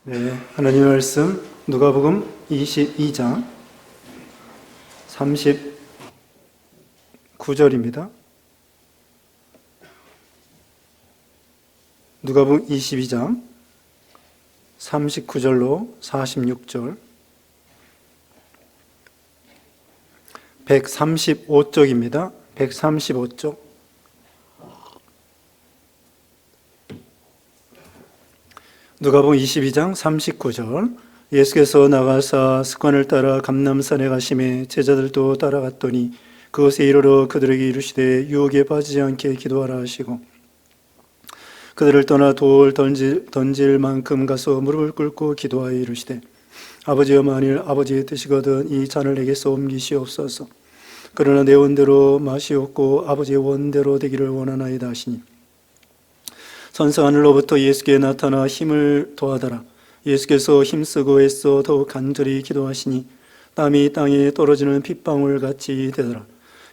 네, 하나님의 말씀 누가복음 22장 39절입니다. 누가복음 22장 39절로 46절 135쪽입니다. 135쪽 누가복음 22장 39절 예수께서 나가사 습관을 따라 감람산에 가시매 제자들도 따라갔더니 그곳에 이르러 그들에게 이르시되 유혹에 빠지지 않게 기도하라 하시고 그들을 떠나 돌 던질 만큼 가서 무릎을 꿇고 기도하여 이르시되 아버지여 만일 아버지의 뜻이거든 이 잔을 내게서 옮기시옵소서. 그러나 내 원대로 마시옵고 아버지의 원대로 되기를 원하나이다 하시니 선서 하늘로부터 예수께 나타나 힘을 더하더라. 예수께서 힘쓰고 애써 더욱 간절히 기도하시니 땀이 땅에 떨어지는 핏방울 같이 되더라.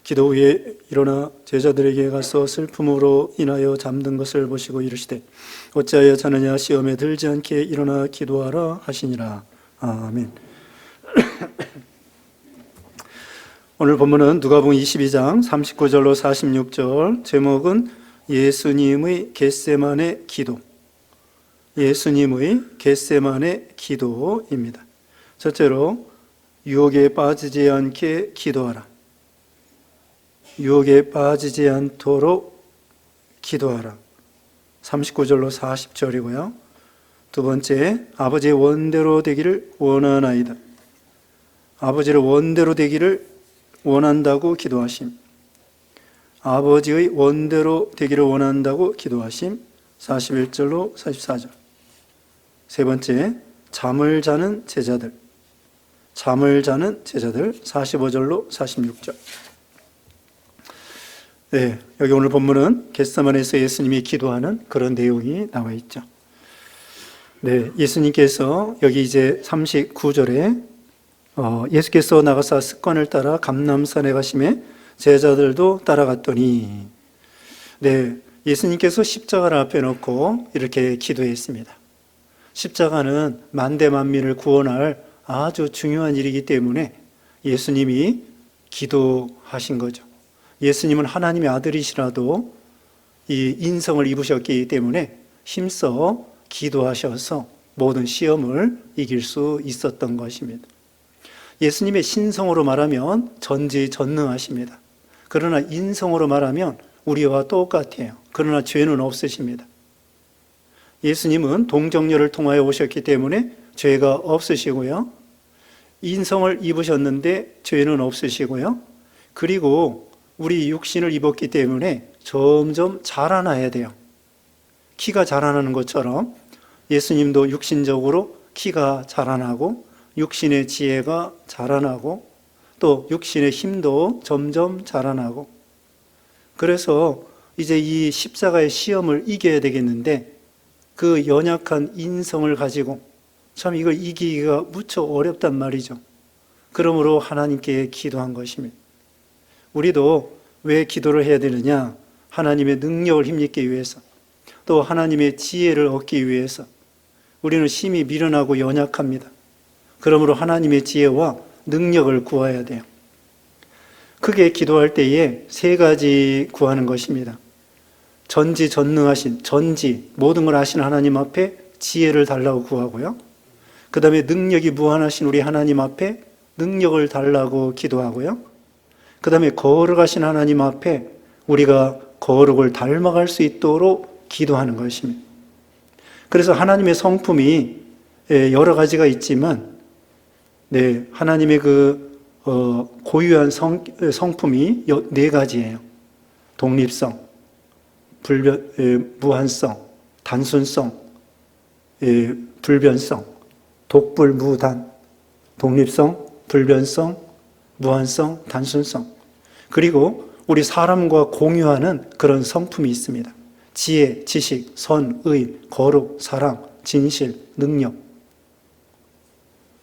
기도 후에 일어나 제자들에게 가서 슬픔으로 인하여 잠든 것을 보시고 이르시되 어찌하여 자느냐 시험에 들지 않게 일어나 기도하라 하시니라. 아멘. 오늘 본문은 누가복음 22장 39절로 46절 제목은 예수님의 겟세마네 기도. 예수님의 겟세마네 기도입니다. 첫째로 유혹에 빠지지 않게 기도하라. 유혹에 빠지지 않도록 기도하라. 39절로 40절이고요. 두 번째, 아버지의 원대로 되기를 원하나이다. 아버지의 원대로 되기를 원한다고 기도하심. 아버지의 원대로 되기를 원한다고 기도하심. 41절로 44절. 세 번째, 잠을 자는 제자들. 잠을 자는 제자들. 45절로 46절. 네, 여기 오늘 본문은 겟세마네에서 예수님이 기도하는 그런 내용이 나와 있죠. 네, 예수님께서 여기 이제 39절에 예수께서 나가사 습관을 따라 감람산에 가시매 제자들도 따라갔더니, 네, 예수님께서 십자가를 앞에 놓고 이렇게 기도했습니다. 십자가는 만대 만민을 구원할 아주 중요한 일이기 때문에 예수님이 기도하신 거죠. 예수님은 하나님의 아들이시라도 이 인성을 입으셨기 때문에 힘써 기도하셔서 모든 시험을 이길 수 있었던 것입니다. 예수님의 신성으로 말하면 전지전능하십니다. 그러나 인성으로 말하면 우리와 똑같아요. 그러나 죄는 없으십니다. 예수님은 동정녀를 통하여 오셨기 때문에 죄가 없으시고요. 인성을 입으셨는데 죄는 없으시고요. 그리고 우리 육신을 입었기 때문에 점점 자라나야 돼요. 키가 자라나는 것처럼 예수님도 육신적으로 키가 자라나고 육신의 지혜가 자라나고 또 육신의 힘도 점점 자라나고, 그래서 이제 이 십자가의 시험을 이겨야 되겠는데 그 연약한 인성을 가지고 참 이걸 이기기가 무척 어렵단 말이죠. 그러므로 하나님께 기도한 것입니다. 우리도 왜 기도를 해야 되느냐? 하나님의 능력을 힘입기 위해서, 또 하나님의 지혜를 얻기 위해서. 우리는 심히 미련하고 연약합니다. 그러므로 하나님의 지혜와 능력을 구해야 돼요. 크게 기도할 때에 세 가지 구하는 것입니다. 전지전능하신, 모든 걸 아시는 하나님 앞에 지혜를 달라고 구하고요. 그 다음에 능력이 무한하신 우리 하나님 앞에 능력을 달라고 기도하고요. 그 다음에 거룩하신 하나님 앞에 우리가 거룩을 닮아갈 수 있도록 기도하는 것입니다. 그래서 하나님의 성품이 여러 가지가 있지만, 네, 하나님의 고유한 성품이 네 가지예요. 독립성, 무한성, 단순성, 불변성, 독불무단. 독립성, 불변성, 무한성, 단순성. 그리고 우리 사람과 공유하는 그런 성품이 있습니다. 지혜, 지식, 선, 의, 거룩, 사랑, 진실, 능력.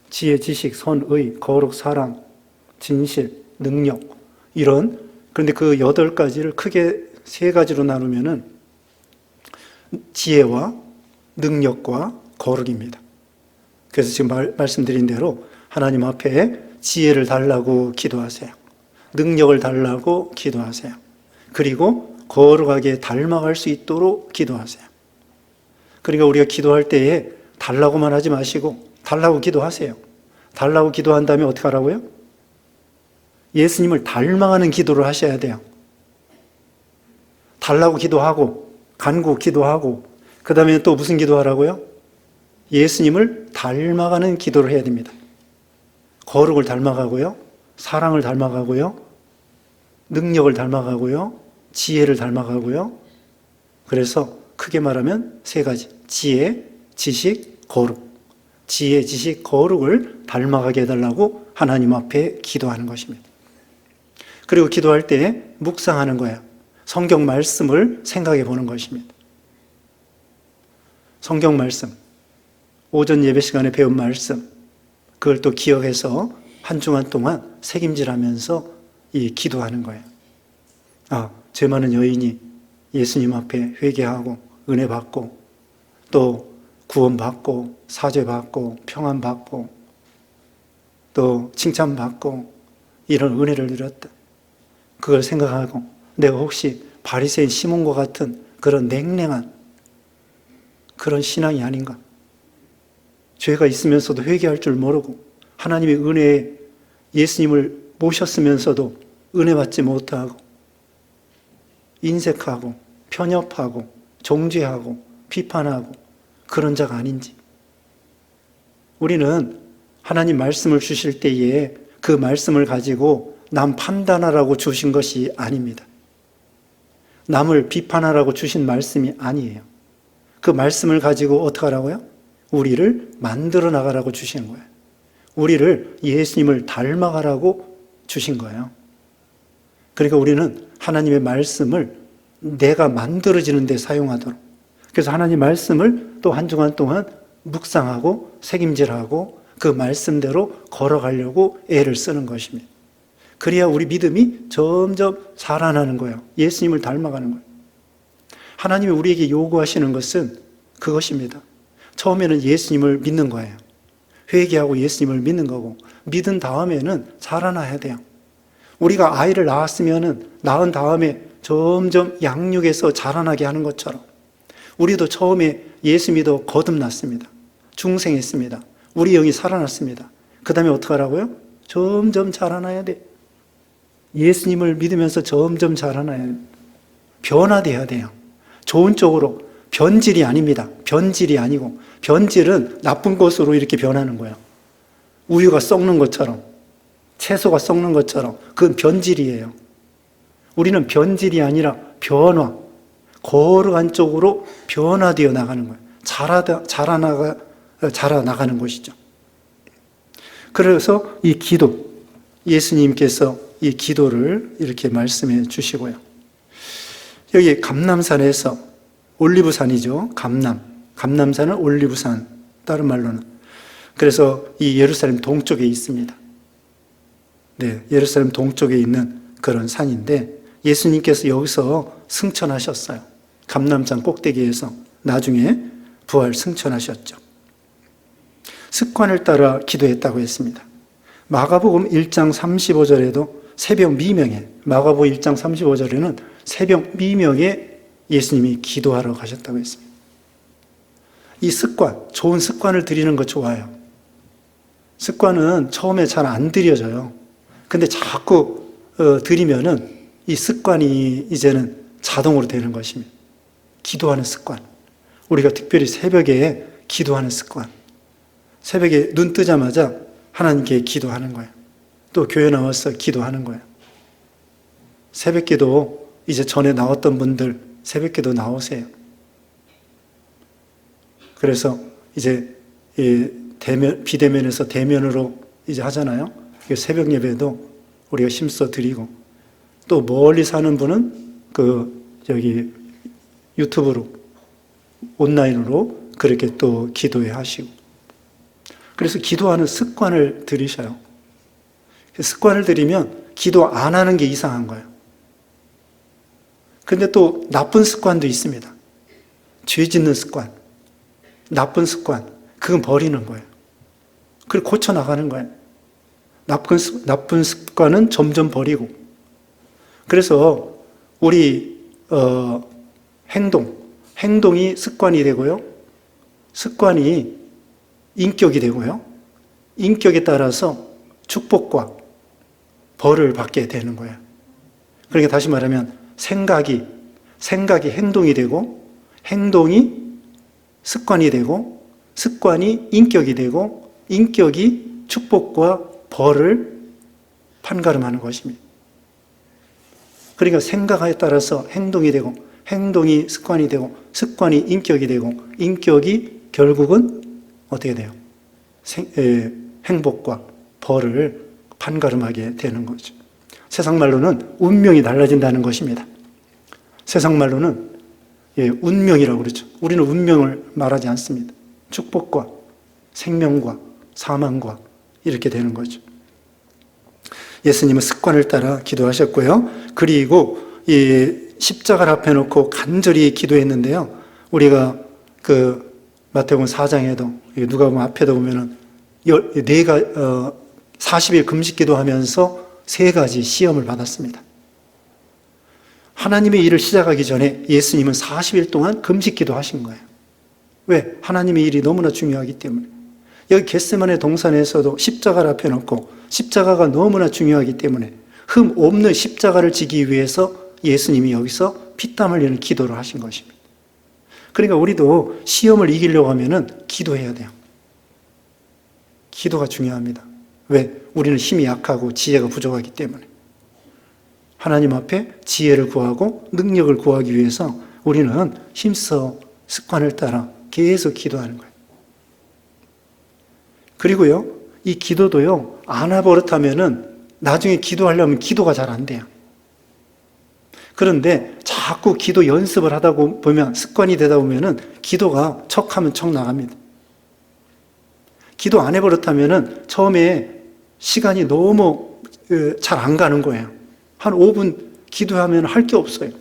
지혜, 지식, 선, 의, 거룩, 사랑, 진실, 능력. 그런데 그 8가지를 크게 3가지로 나누면은 지혜와 능력과 거룩입니다. 그래서 지금 말씀드린 대로 하나님 앞에 지혜를 달라고 기도하세요. 능력을 달라고 기도하세요. 그리고 거룩하게 닮아갈 수 있도록 기도하세요. 그러니까 우리가 기도할 때에 달라고만 하지 마시고 달라고 기도하세요. 달라고 기도한 다음에 어떻게 하라고요? 예수님을 닮아가는 기도를 하셔야 돼요. 달라고 기도하고 간구 기도하고 그 다음에 또 무슨 기도하라고요? 예수님을 닮아가는 기도를 해야 됩니다. 거룩을 닮아가고요. 사랑을 닮아가고요. 능력을 닮아가고요. 지혜를 닮아가고요. 그래서 크게 말하면 세 가지. 지혜, 지식, 거룩. 지혜, 지식, 거룩을 닮아가게 해달라고 하나님 앞에 기도하는 것입니다. 그리고 기도할 때 묵상하는 거예요. 성경 말씀을 생각해 보는 것입니다. 성경 말씀, 오전 예배 시간에 배운 말씀, 그걸 또 기억해서 한 주간 동안 새김질하면서 기도하는 거예요. 죄 많은 여인이 예수님 앞에 회개하고 은혜 받고 또 구원 받고 사죄 받고 평안 받고 또 칭찬 받고 이런 은혜를 누렸다. 그걸 생각하고 내가 혹시 바리새인 시몬과 같은 그런 냉랭한 그런 신앙이 아닌가? 죄가 있으면서도 회개할 줄 모르고 하나님의 은혜에 예수님을 모셨으면서도 은혜 받지 못하고 인색하고 편협하고 정죄하고 비판하고 그런 자가 아닌지. 우리는 하나님 말씀을 주실 때에 그 말씀을 가지고 남 판단하라고 주신 것이 아닙니다. 남을 비판하라고 주신 말씀이 아니에요. 그 말씀을 가지고 어떻게 하라고요? 우리를 만들어 나가라고 주신 거예요. 우리를 예수님을 닮아가라고 주신 거예요. 그러니까 우리는 하나님의 말씀을 내가 만들어지는 데 사용하도록. 그래서 하나님 말씀을 또 한 주간 동안 묵상하고 책임질하고 그 말씀대로 걸어가려고 애를 쓰는 것입니다. 그래야 우리 믿음이 점점 자라나는 거예요. 예수님을 닮아가는 거예요. 하나님이 우리에게 요구하시는 것은 그것입니다. 처음에는 예수님을 믿는 거예요. 회개하고 예수님을 믿는 거고 믿은 다음에는 자라나야 돼요. 우리가 아이를 낳은 다음에 점점 양육해서 자라나게 하는 것처럼 우리도 처음에 예수 믿어 거듭났습니다. 중생했습니다. 우리 영이 살아났습니다. 그 다음에 어떻게 하라고요? 점점 자라나야 돼. 예수님을 믿으면서 점점 자라나야 돼요. 변화돼야 돼요. 좋은 쪽으로. 변질이 아닙니다. 변질이 아니고 변질은 나쁜 것으로 이렇게 변하는 거예요. 우유가 썩는 것처럼 채소가 썩는 것처럼 그건 변질이에요. 우리는 변질이 아니라 변화, 거룩한 쪽으로 변화되어 나가는 거예요. 자라나가는 것이죠. 그래서 이 기도, 예수님께서 이 기도를 이렇게 말씀해 주시고요. 여기 감람산에서 올리브산이죠. 감람산은 올리브산, 다른 말로는. 그래서 이 예루살렘 동쪽에 있습니다. 네, 예루살렘 동쪽에 있는 그런 산인데 예수님께서 여기서 승천하셨어요. 감람산 꼭대기에서 나중에 부활 승천하셨죠. 습관을 따라 기도했다고 했습니다. 마가복음 1장 35절에도 새벽 미명에, 마가복음 1장 35절에는 새벽 미명에 예수님이 기도하러 가셨다고 했습니다. 이 습관, 좋은 습관을 들이는 거 좋아요. 습관은 처음에 잘 안 들여져요. 근데 자꾸 들이면은 이 습관이 이제는 자동으로 되는 것입니다. 기도하는 습관. 우리가 특별히 새벽에 기도하는 습관. 새벽에 눈 뜨자마자 하나님께 기도하는 거예요. 또 교회 나와서 기도하는 거예요. 새벽기도 이제 전에 나왔던 분들 새벽기도 나오세요. 그래서 이제 비대면에서 대면으로 이제 하잖아요. 새벽 예배도 우리가 힘써 드리고 또 멀리 사는 분은 유튜브로 온라인으로 그렇게 또 기도회 하시고 그래서 기도하는 습관을 들이셔요. 습관을 들이면 기도 안 하는 게 이상한 거예요. 근데 또 나쁜 습관도 있습니다. 죄 짓는 습관, 나쁜 습관, 그건 버리는 거예요. 그걸 고쳐나가는 거예요. 나쁜 습관은 점점 버리고. 그래서 우리 행동이 습관이 되고요. 습관이 인격이 되고요. 인격에 따라서 축복과 벌을 받게 되는 거예요. 그러니까 다시 말하면 생각이 행동이 되고, 행동이 습관이 되고, 습관이 인격이 되고, 인격이 축복과 벌을 판가름하는 것입니다. 그러니까 생각에 따라서 행동이 되고, 행동이 습관이 되고, 습관이 인격이 되고, 인격이 결국은 어떻게 돼요? 행복과 벌을 판가름하게 되는 거죠. 세상 말로는 운명이 달라진다는 것입니다. 세상 말로는 운명이라고 그러죠. 우리는 운명을 말하지 않습니다. 축복과 생명과 사망과 이렇게 되는 거죠. 예수님은 습관을 따라 기도하셨고요. 그리고 이 십자가를 앞에 놓고 간절히 기도했는데요. 우리가 그 마태복음 4장에도 누가복음 앞에도 보면은 40일 금식 기도하면서 3가지 시험을 받았습니다. 하나님의 일을 시작하기 전에 예수님은 40일 동안 금식 기도하신 거예요. 왜? 하나님의 일이 너무나 중요하기 때문에. 여기 겟세마네 동산에서도 십자가를 앞에 놓고 십자가가 너무나 중요하기 때문에 흠 없는 십자가를 지기 위해서 예수님이 여기서 피땀 흘리는 기도를 하신 것입니다. 그러니까 우리도 시험을 이기려고 하면은 기도해야 돼요. 기도가 중요합니다. 왜? 우리는 힘이 약하고 지혜가 부족하기 때문에. 하나님 앞에 지혜를 구하고 능력을 구하기 위해서 우리는 힘써 습관을 따라 계속 기도하는 거예요. 그리고요, 이 기도도요, 안 해버릇하면은 나중에 기도하려면 기도가 잘 안 돼요. 그런데 자꾸 기도 연습을 하다 보면, 습관이 되다 보면은 기도가 척하면 척 나갑니다. 기도 안 해버릇하면은 처음에 시간이 너무 잘 안 가는 거예요. 한 5분 기도하면 할 게 없어요.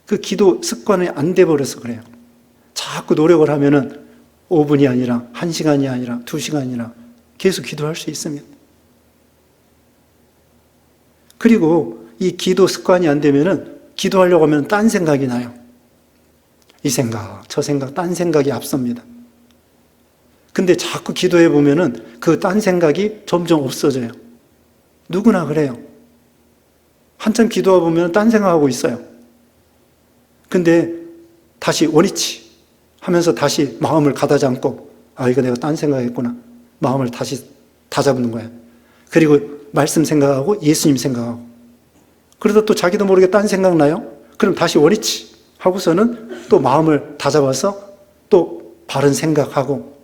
그 기도 습관이 안 돼버려서 그래요. 자꾸 노력을 하면은 5분이 아니라 1시간이 아니라 2시간이나 계속 기도할 수 있습니다. 그리고 이 기도 습관이 안 되면은 기도하려고 하면 딴 생각이 나요. 이 생각, 저 생각, 딴 생각이 앞섭니다. 근데 자꾸 기도해 보면은 그 딴 생각이 점점 없어져요. 누구나 그래요. 한참 기도하다 보면 딴 생각하고 있어요. 근데 다시 원위치 하면서 다시 마음을 가다잡고, 이거 내가 딴 생각했구나. 마음을 다시 다잡는 거야. 그리고 말씀 생각하고 예수님 생각하고. 그러다 또 자기도 모르게 딴 생각 나요? 그럼 다시 원위치 하고서는 또 마음을 다잡아서 또 바른 생각하고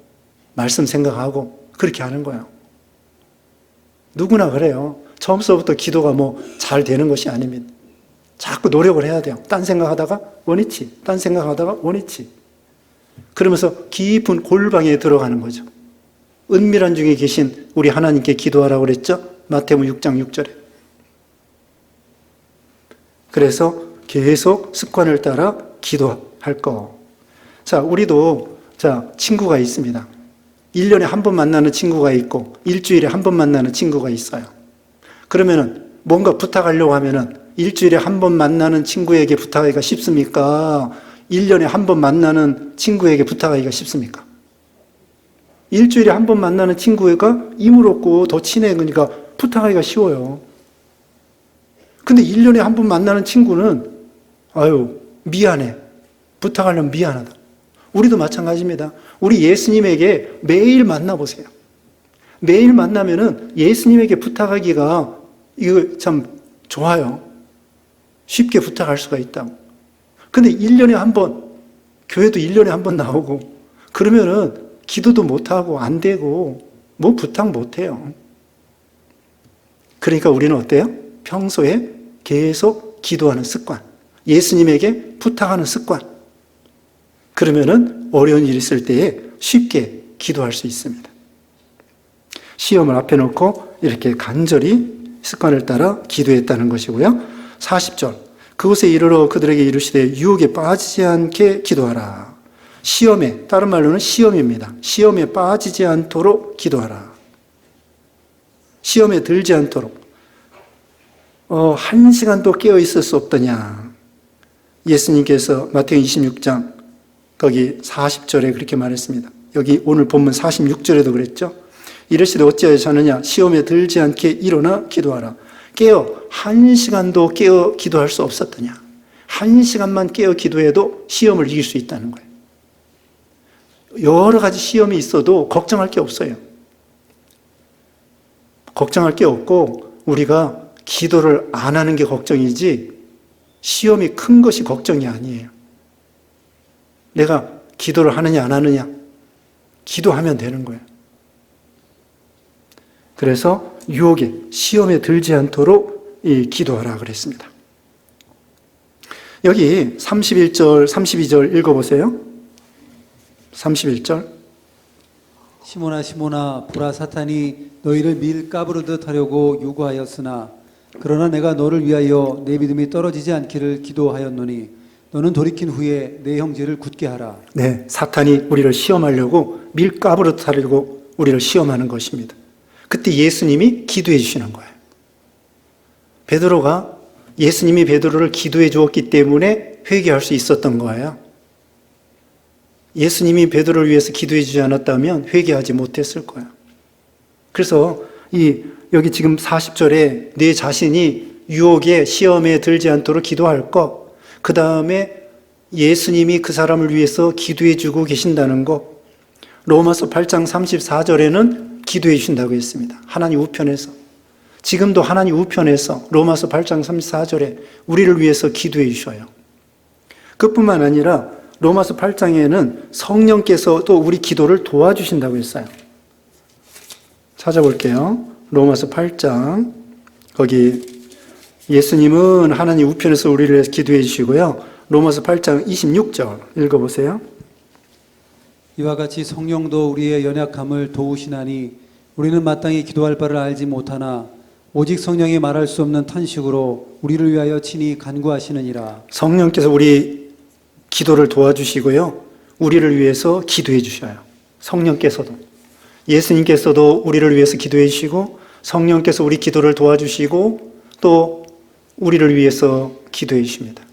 말씀 생각하고 그렇게 하는 거예요. 누구나 그래요. 처음서부터 기도가 잘 되는 것이 아닙니다. 자꾸 노력을 해야 돼요. 딴 생각하다가 원위치, 딴 생각하다가 원위치. 그러면서 깊은 골방에 들어가는 거죠. 은밀한 중에 계신 우리 하나님께 기도하라고 그랬죠? 마태복음 6장 6절에. 그래서 계속 습관을 따라 기도할 거. 자, 우리도 친구가 있습니다. 1년에 한 번 만나는 친구가 있고 일주일에 한 번 만나는 친구가 있어요. 그러면은 뭔가 부탁하려고 하면은 일주일에 한 번 만나는 친구에게 부탁하기가 쉽습니까? 1년에 한 번 만나는 친구에게 부탁하기가 쉽습니까? 일주일에 한 번 만나는 친구가 힘을 얻고 더 친해지니까 부탁하기가 쉬워요. 근데 1년에 한 번 만나는 친구는 미안해. 부탁하려면 미안하다. 우리도 마찬가지입니다. 우리 예수님에게 매일 만나보세요. 매일 만나면은 예수님에게 부탁하기가 이거 참 좋아요. 쉽게 부탁할 수가 있다고. 근데 1년에 한 번, 교회도 1년에 한 번 나오고, 그러면은 기도도 못하고, 안 되고, 부탁 못해요. 그러니까 우리는 어때요? 평소에 계속 기도하는 습관, 예수님에게 부탁하는 습관. 그러면은 어려운 일이 있을 때에 쉽게 기도할 수 있습니다. 시험을 앞에 놓고 이렇게 간절히 습관을 따라 기도했다는 것이고요. 40절. 그곳에 이르러 그들에게 이르시되 유혹에 빠지지 않게 기도하라. 시험에, 다른 말로는 시험입니다. 시험에 빠지지 않도록 기도하라. 시험에 들지 않도록. 한 시간도 깨어 있을 수 없더냐. 예수님께서 마태복음 26장 거기 40절에 그렇게 말했습니다. 여기 오늘 본문 46절에도 그랬죠. 이르시되 어찌하여 자느냐. 시험에 들지 않게 일어나 기도하라. 깨어 한 시간도 깨어 기도할 수 없었더냐. 한 시간만 깨어 기도해도 시험을 이길 수 있다는 거예요. 여러 가지 시험이 있어도 걱정할 게 없어요. 걱정할 게 없고 우리가 기도를 안 하는 게 걱정이지 시험이 큰 것이 걱정이 아니에요. 내가 기도를 하느냐 안 하느냐 기도하면 되는 거예요. 그래서 유혹에 시험에 들지 않도록 기도하라 그랬습니다. 여기 31절, 32절 읽어보세요. 31절. 시몬아 시몬아 보라 사탄이 너희를 밀 까부르듯 하려고 요구하였으나 그러나 내가 너를 위하여 내 믿음이 떨어지지 않기를 기도하였노니 너는 돌이킨 후에 내 형제를 굳게 하라. 네, 사탄이 우리를 시험하려고 밀 까부르듯 하려고 우리를 시험하는 것입니다. 그때 예수님이 기도해 주시는 거예요. 베드로가 예수님이 베드로를 기도해 주었기 때문에 회개할 수 있었던 거예요. 예수님이 베드로를 위해서 기도해 주지 않았다면 회개하지 못했을 거예요. 그래서 여기 지금 40절에 내 자신이 유혹에 시험에 들지 않도록 기도할 것, 그 다음에 예수님이 그 사람을 위해서 기도해 주고 계신다는 것, 로마서 8장 34절에는 기도해 주신다고 했습니다. 하나님 우편에서. 지금도 하나님 우편에서 로마서 8장 34절에 우리를 위해서 기도해 주셔요. 그뿐만 아니라 로마서 8장에는 성령께서 또 우리 기도를 도와주신다고 했어요. 찾아볼게요. 로마서 8장 거기 예수님은 하나님 우편에서 우리를 위해서 기도해 주시고요. 로마서 8장 26절 읽어보세요. 이와 같이 성령도 우리의 연약함을 도우시나니 우리는 마땅히 기도할 바를 알지 못하나 오직 성령이 말할 수 없는 탄식으로 우리를 위하여 친히 간구하시느니라. 성령께서 우리 기도를 도와주시고요. 우리를 위해서 기도해 주셔요. 성령께서도. 예수님께서도 우리를 위해서 기도해 주시고 성령께서 우리 기도를 도와주시고 또 우리를 위해서 기도해 주십니다.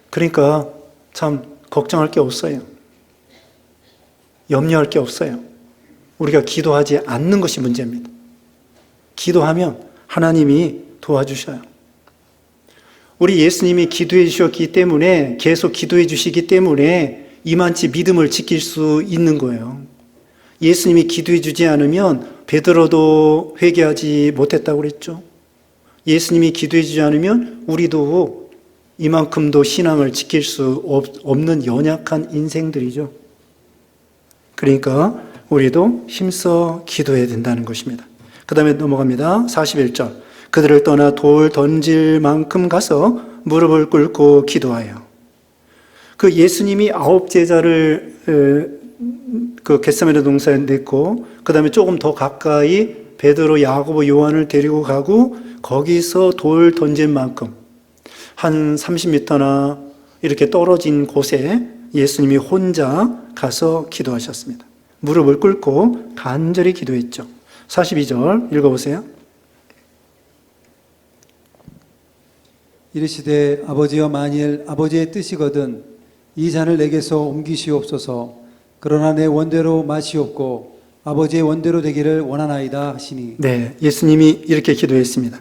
그러니까 참 걱정할 게 없어요. 염려할 게 없어요. 우리가 기도하지 않는 것이 문제입니다. 기도하면 하나님이 도와주셔요. 우리 예수님이 기도해 주셨기 때문에 계속 기도해 주시기 때문에 이만치 믿음을 지킬 수 있는 거예요. 예수님이 기도해 주지 않으면 베드로도 회개하지 못했다고 그랬죠. 예수님이 기도해 주지 않으면 우리도 이만큼도 신앙을 지킬 수 없는 연약한 인생들이죠. 그러니까 우리도 힘써 기도해야 된다는 것입니다. 그 다음에 넘어갑니다. 41절. 그들을 떠나 돌 던질 만큼 가서 무릎을 꿇고 기도하여. 그 예수님이 9 제자를 그 겟세마네 동산에 냈고 그 다음에 조금 더 가까이 베드로, 야고보, 요한을 데리고 가고 거기서 돌 던질 만큼 한 30m나 이렇게 떨어진 곳에 예수님이 혼자 가서 기도하셨습니다. 무릎을 꿇고 간절히 기도했죠. 42절 읽어보세요. 이르시되 아버지여 만일 아버지의 뜻이거든 이 잔을 내게서 옮기시옵소서. 그러나 내 원대로 마시옵고 아버지의 원대로 되기를 원하나이다 하시니. 네, 예수님이 이렇게 기도했습니다.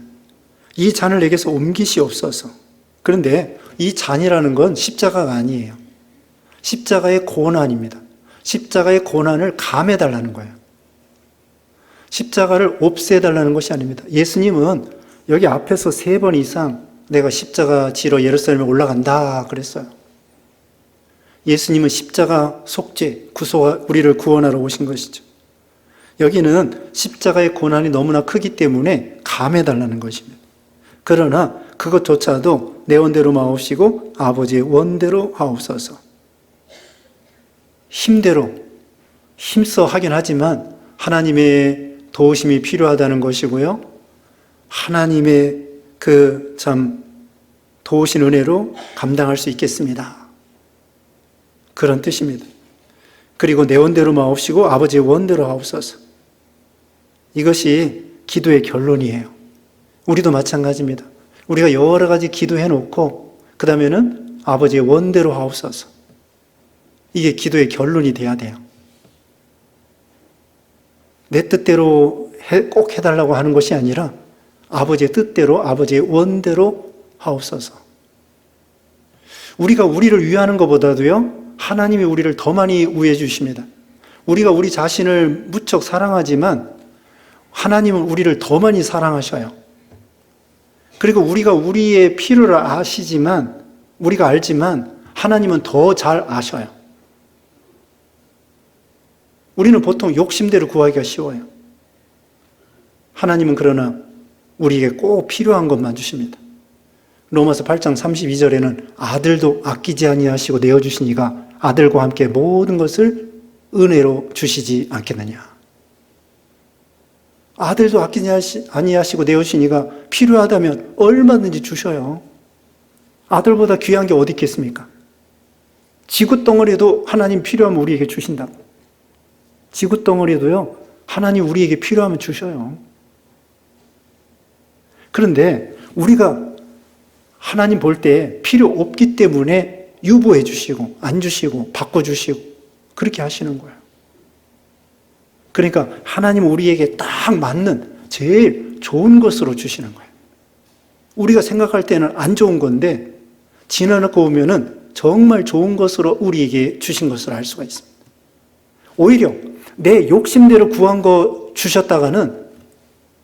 이 잔을 내게서 옮기시옵소서. 그런데 이 잔이라는 건 십자가가 아니에요. 십자가의 고난입니다. 십자가의 고난을 감해달라는 거예요. 십자가를 없애달라는 것이 아닙니다. 예수님은 여기 앞에서 3번 이상 내가 십자가 지러 예루살렘에 올라간다 그랬어요. 예수님은 십자가 속죄, 우리를 구원하러 오신 것이죠. 여기는 십자가의 고난이 너무나 크기 때문에 감해달라는 것입니다. 그러나 그것조차도 내 원대로 마옵시고 아버지의 원대로 하옵소서. 힘대로 힘써 하긴 하지만 하나님의 도우심이 필요하다는 것이고요. 하나님의 그 참 도우신 은혜로 감당할 수 있겠습니다. 그런 뜻입니다. 그리고 내 원대로 마옵시고 아버지의 원대로 하옵소서. 이것이 기도의 결론이에요. 우리도 마찬가지입니다. 우리가 여러 가지 기도해 놓고 그 다음에는 아버지의 원대로 하옵소서. 이게 기도의 결론이 돼야 돼요. 내 뜻대로 꼭 해달라고 하는 것이 아니라 아버지의 뜻대로 아버지의 원대로 하옵소서. 우리가 우리를 위하는 것보다도요, 하나님이 우리를 더 많이 위해 주십니다. 우리가 우리 자신을 무척 사랑하지만 하나님은 우리를 더 많이 사랑하셔요. 그리고 우리가 우리의 필요를 아시지만, 우리가 알지만 하나님은 더 잘 아셔요. 우리는 보통 욕심대로 구하기가 쉬워요. 하나님은 그러나 우리에게 꼭 필요한 것만 주십니다. 로마서 8장 32절에는 아들도 아끼지 아니하시고 내어주시니가 아들과 함께 모든 것을 은혜로 주시지 않겠느냐. 아들도 아끼지 아니하시고 내어주시니가 필요하다면 얼마든지 주셔요. 아들보다 귀한 게 어디 있겠습니까? 지구 덩어리도 하나님 필요하면 우리에게 주신다. 지구 덩어리도요, 하나님 우리에게 필요하면 주셔요. 그런데 우리가 하나님 볼 때 필요 없기 때문에 유보해 주시고 안 주시고 바꿔주시고 그렇게 하시는 거예요. 그러니까 하나님은 우리에게 딱 맞는 제일 좋은 것으로 주시는 거예요. 우리가 생각할 때는 안 좋은 건데 지나놓고 보면은 정말 좋은 것으로 우리에게 주신 것을 알 수가 있습니다. 오히려 내 욕심대로 구한 거 주셨다가는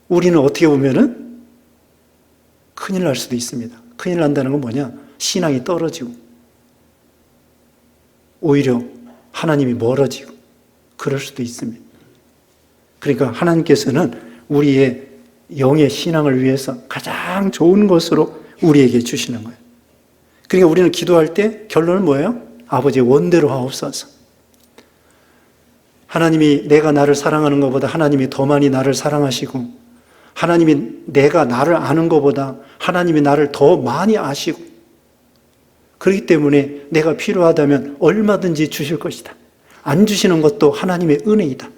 우리는 어떻게 보면은 큰일 날 수도 있습니다. 큰일 난다는 건 뭐냐? 신앙이 떨어지고 오히려 하나님이 멀어지고 그럴 수도 있습니다. 그러니까 하나님께서는 우리의 영의 신앙을 위해서 가장 좋은 것으로 우리에게 주시는 거예요. 그러니까 우리는 기도할 때 결론은 뭐예요? 아버지의 원대로 하옵소서. 하나님이 내가 나를 사랑하는 것보다 하나님이 더 많이 나를 사랑하시고 하나님이 내가 나를 아는 것보다 하나님이 나를 더 많이 아시고 그렇기 때문에 내가 필요하다면 얼마든지 주실 것이다. 안 주시는 것도 하나님의 은혜이다.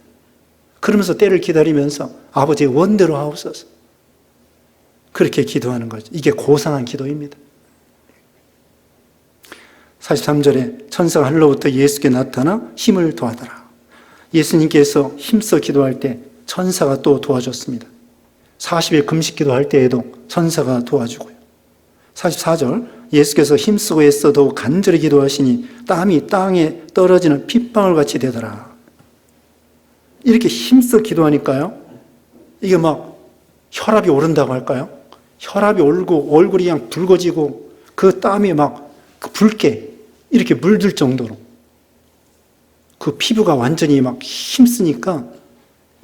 그러면서 때를 기다리면서 아버지의 원대로 하옵소서. 그렇게 기도하는 거죠. 이게 고상한 기도입니다. 43절에 천사가 하늘로부터 예수께 나타나 힘을 도와달라. 예수님께서 힘써 기도할 때 천사가 또 도와줬습니다. 40일 금식 기도할 때에도 천사가 도와주고요. 44절 예수께서 힘쓰고 애써 더욱 간절히 기도하시니 땀이 땅에 떨어지는 핏방울 같이 되더라. 이렇게 힘써 기도하니까요, 이게 막 혈압이 오른다고 할까요? 혈압이 오르고 얼굴이 그냥 붉어지고 그 땀이 막 붉게 이렇게 물들 정도로 그 피부가 완전히 막 힘쓰니까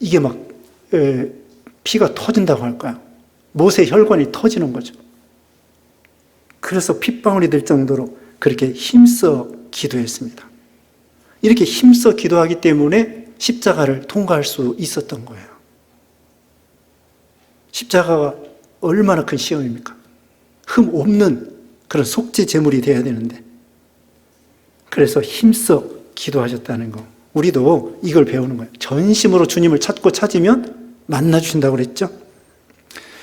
이게 막 피가 터진다고 할까요? 못의 혈관이 터지는 거죠. 그래서 핏방울이 될 정도로 그렇게 힘써 기도했습니다. 이렇게 힘써 기도하기 때문에 십자가를 통과할 수 있었던 거예요. 십자가가 얼마나 큰 시험입니까? 흠 없는 그런 속죄 제물이 돼야 되는데, 그래서 힘써 기도하셨다는 거. 우리도 이걸 배우는 거예요. 전심으로 주님을 찾고 찾으면 만나주신다고 그랬죠.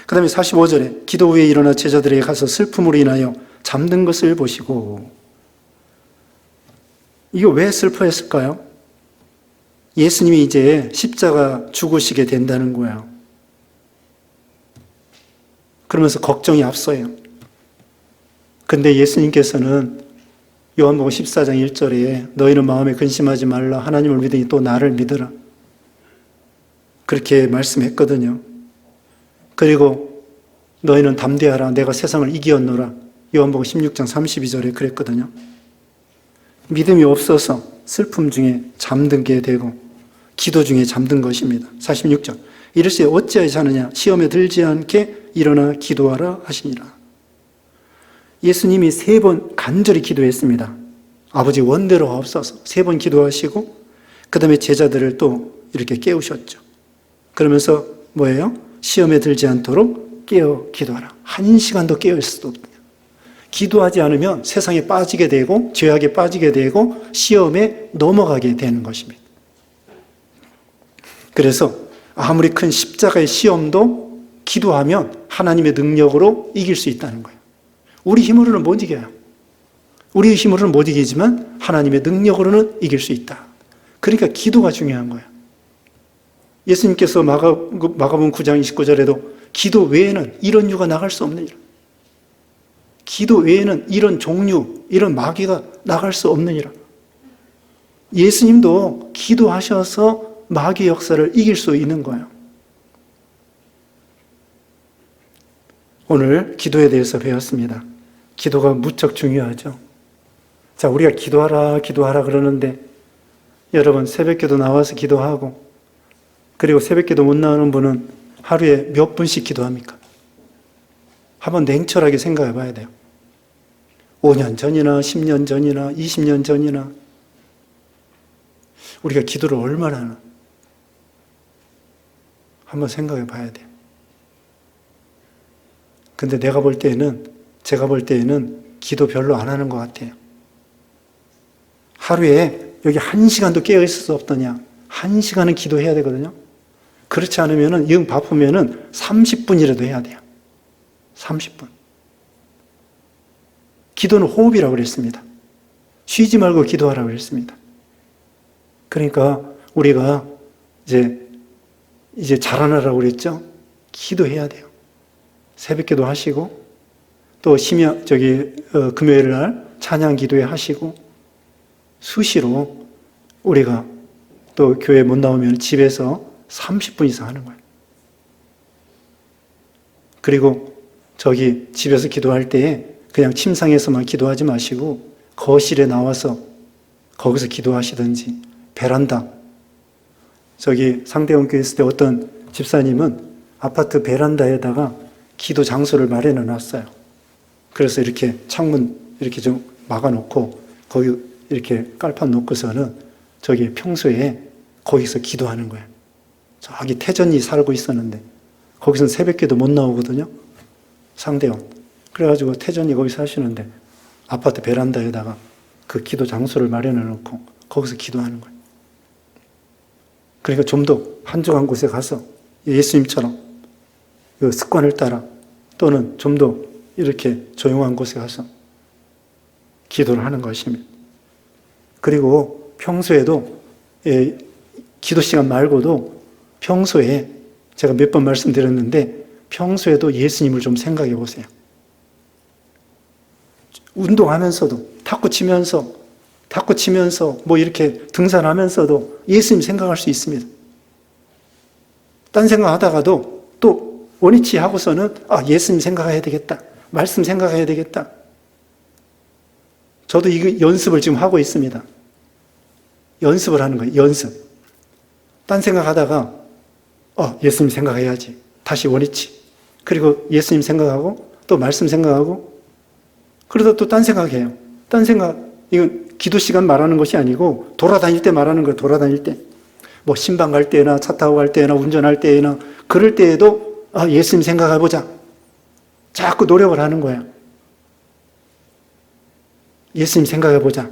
그 다음에 45절에 기도 후에 일어나 제자들에게 가서 슬픔으로 인하여 잠든 것을 보시고, 이거 왜 슬퍼했을까요? 예수님이 이제 십자가 죽으시게 된다는 거예요. 그러면서 걱정이 앞서요. 근데 예수님께서는 요한복음 14장 1절에 너희는 마음에 근심하지 말라. 하나님을 믿으니 또 나를 믿으라. 그렇게 말씀했거든요. 그리고 너희는 담대하라. 내가 세상을 이기었노라. 요한복음 16장 32절에 그랬거든요. 믿음이 없어서 슬픔 중에 잠들게 되고 기도 중에 잠든 것입니다. 46절 이르시되 어찌하여 자느냐 시험에 들지 않게 일어나 기도하라 하시니라. 예수님이 3번 간절히 기도했습니다. 아버지 원대로 하옵소서 3번 기도하시고 그 다음에 제자들을 또 이렇게 깨우셨죠. 그러면서 뭐예요? 시험에 들지 않도록 깨어 기도하라. 1시간도 깨어 있을 수도 없거든요. 기도하지 않으면 세상에 빠지게 되고 죄악에 빠지게 되고 시험에 넘어가게 되는 것입니다. 그래서 아무리 큰 십자가의 시험도 기도하면 하나님의 능력으로 이길 수 있다는 거예요. 우리 힘으로는 못 이겨요. 우리 힘으로는 못 이기지만 하나님의 능력으로는 이길 수 있다. 그러니까 기도가 중요한 거예요. 예수님께서 마가복음 9장 29절에도 기도 외에는 이런 유가 나갈 수 없느니라. 기도 외에는 이런 종류, 이런 마귀가 나갈 수 없느니라. 예수님도 기도하셔서 마귀 역사를 이길 수 있는 거예요. 오늘 기도에 대해서 배웠습니다. 기도가 무척 중요하죠. 자, 우리가 기도하라 그러는데 여러분 새벽기도 나와서 기도하고 그리고 새벽기도 못 나오는 분은 하루에 몇 분씩 기도합니까? 한번 냉철하게 생각해 봐야 돼요. 5년 전이나 10년 전이나 20년 전이나 우리가 기도를 얼마나 하나 한번 생각해 봐야 돼요. 근데 제가 볼 때에는 기도 별로 안 하는 것 같아요. 하루에 여기 1시간도 깨어 있을 수 없더냐? 1시간은 기도해야 되거든요. 그렇지 않으면은 영 바쁘면은 30분이라도 해야 돼요. 30분. 기도는 호흡이라고 그랬습니다. 쉬지 말고 기도하라고 그랬습니다. 그러니까 우리가 이제 자라나라고 그랬죠? 기도해야 돼요. 새벽기도 하시고 또 금요일 날 찬양 기도회 하시고 수시로 우리가 또 교회 못 나오면 집에서 30분 이상 하는 거예요. 그리고 집에서 기도할 때 그냥 침상에서만 기도하지 마시고 거실에 나와서 거기서 기도하시든지 베란다. 상대원 교회 있을 때 어떤 집사님은 아파트 베란다에다가 기도 장소를 마련해 놨어요. 그래서 이렇게 창문 이렇게 좀 막아놓고 거기 이렇게 깔판 놓고서는 평소에 거기서 기도하는 거예요. 저기 태전이 살고 있었는데 거기서는 새벽기도 못 나오거든요. 상대원. 그래가지고 태전이 거기 사시는데 아파트 베란다에다가 그 기도 장소를 마련해 놓고 거기서 기도하는 거예요. 그러니까 좀 더 한적한 곳에 가서 예수님처럼 그 습관을 따라 또는 좀 더 이렇게 조용한 곳에 가서 기도를 하는 것입니다. 그리고 평소에도 기도 시간 말고도 평소에 제가 몇 번 말씀드렸는데 평소에도 예수님을 좀 생각해 보세요. 운동하면서도 탁구 치면서 뭐 이렇게 등산하면서도 예수님 생각할 수 있습니다. 딴 생각하다가도 또 원위치 하고서는 예수님 생각해야 되겠다. 말씀 생각해야 되겠다. 저도 이거 연습을 지금 하고 있습니다. 연습을 하는 거예요. 연습. 딴 생각하다가 예수님 생각해야지. 다시 원위치. 그리고 예수님 생각하고 또 말씀 생각하고 그러다 또 딴 생각해요. 딴 생각, 이건 기도 시간 말하는 것이 아니고 돌아다닐 때 말하는 거예요. 돌아다닐 때. 뭐 신방 갈 때나 차 타고 갈 때나 운전할 때나 그럴 때에도 예수님 생각해보자. 자꾸 노력을 하는 거예요. 예수님 생각해보자.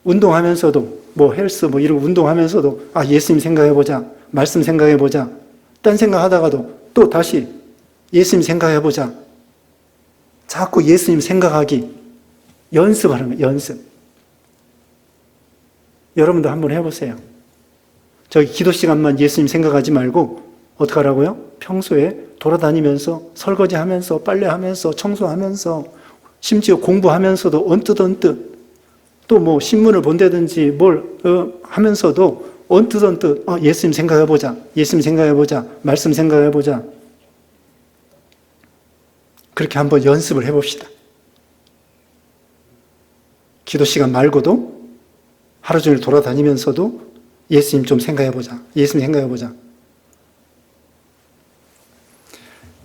운동하면서도 뭐 헬스 뭐 이런 운동하면서도 예수님 생각해보자. 말씀 생각해보자. 딴 생각하다가도 또 다시 예수님 생각해보자. 자꾸 예수님 생각하기 연습하는 거예요. 연습. 여러분도 한번 해보세요. 기도 시간만 예수님 생각하지 말고 어떻게 하라고요? 평소에 돌아다니면서 설거지하면서 빨래하면서 청소하면서 심지어 공부하면서도 언뜻 또 뭐 신문을 본다든지 뭘 하면서도 언뜻 예수님 생각해보자. 예수님 생각해보자. 말씀 생각해보자. 그렇게 한번 연습을 해봅시다. 기도 시간 말고도 하루 종일 돌아다니면서도 예수님 좀 생각해보자. 예수님 생각해보자.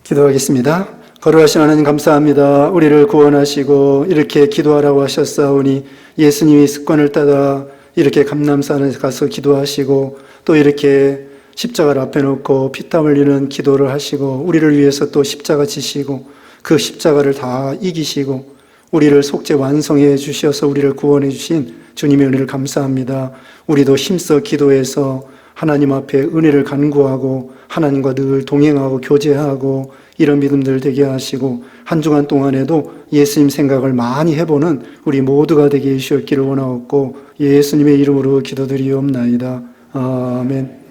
기도하겠습니다. 거룩하신 하나님 감사합니다. 우리를 구원하시고 이렇게 기도하라고 하셨사오니 예수님이 습관을 따라 이렇게 감람산에 가서 기도하시고 또 이렇게 십자가를 앞에 놓고 피땀 흘리는 기도를 하시고 우리를 위해서 또 십자가 지시고 그 십자가를 다 이기시고 우리를 속죄 완성해 주셔서 우리를 구원해 주신 주님의 은혜를 감사합니다. 우리도 힘써 기도해서 하나님 앞에 은혜를 간구하고 하나님과 늘 동행하고 교제하고 이런 믿음들 되게 하시고 한 주간 동안에도 예수님 생각을 많이 해보는 우리 모두가 되게 해주셨기를 원하옵고 예수님의 이름으로 기도드리옵나이다. 아멘.